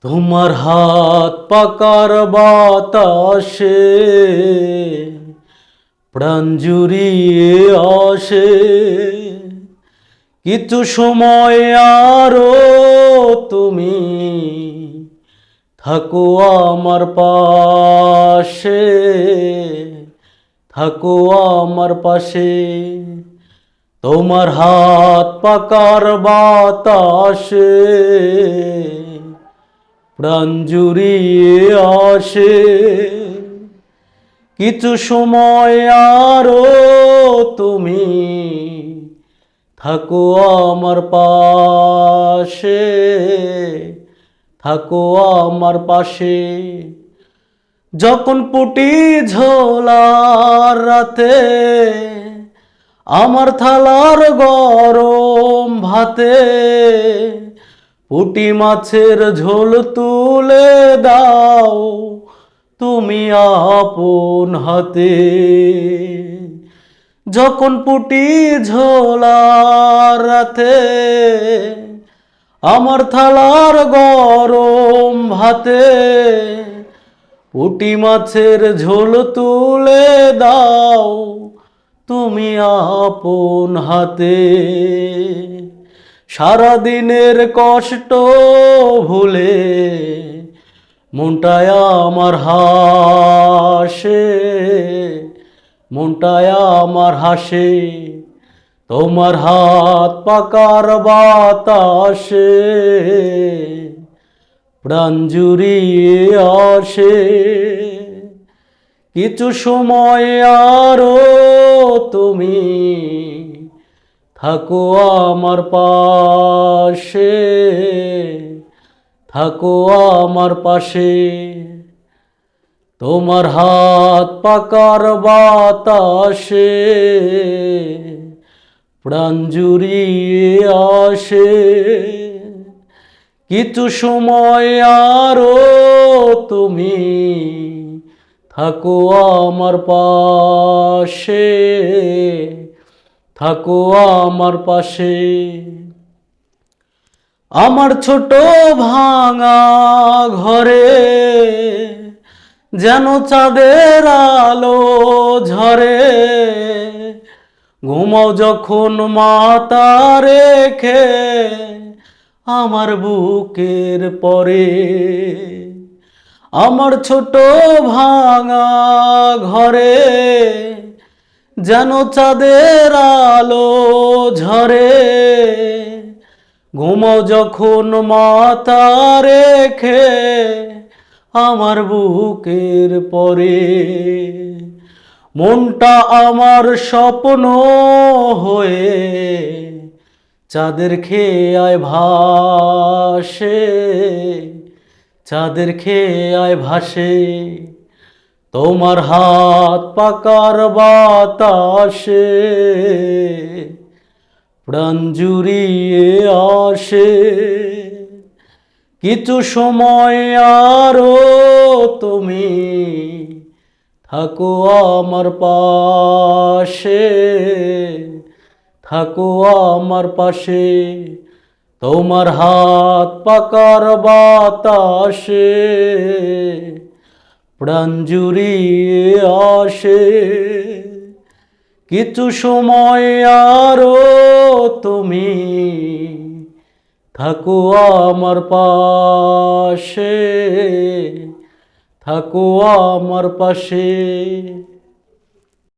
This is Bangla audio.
তোমার হাত পাকার বাতাসে প্রাণ জুড়িয়ে আসে। কিছু সময় আরো তুমি থাকো আমার পাশে, থাকো আমার পাশে। তোমার হাত পাকার বাতাসে প্রাণ জুড়িয়ে আসে। কিছু সময় আরো তুমি থাকো আমার পাশে, থাকো আমার পাশে। যখন পুটি ঝোলার রাতে আমার থালার গরম ভাতে পুঁটি মাছের ঝোল তুলে দাও তুমি আপন হাতে। যখন পুঁটি ঝোলার রাতে আমার থালার গরম ভাতে পুঁটি মাছের ঝোল তুলে দাও তুমি আপন হাতে। সারাদিনের কষ্ট ভুলে মনটায় আমার হাসে, মনটায় আমার হাসে। তোমার হাত পাকার বাতাসে প্রাণ জুড়িয়ে আসে। কিছু সময় আরো তুমি থাকো আমার পাশে, থাকো আমার পাশে। তোমার হাত পাকার বাতাসে প্রাণ জুড়িয়ে আসে। কিছু সময় আরো তুমি থাকো আমার পাশে, থাকো আমার পাশে। আমার ছোট ভাঙা ঘরে যেন চাঁদের আলো ঝরে। ঘুমাও যখন মাথা রেখে আমার বুকের পরে। আমার ছোট ভাঙা ঘরে যেন চাঁদের আলো ঝরে। ঘুমাও যখন মাথা রেখে আমার বুকের পরে। মনটা আমার স্বপ্ন হয়ে চাঁদের খেয়ায় ভাসে, চাঁদের খেয়ায় ভাসে। তোমার হাত পাকার বাতাসে প্রাণ জুড়িয়ে আসে। কিছু সময় আরো তুমি থাকো আমার পাশে, থাকো আমার পাশে। তোমার হাত পাকার বাতাসে প্রাণ জুড়িয়ে আসে। কিছু সময় আরো তুমি থাকো আমার পাশে, থাকো আমার পাশে।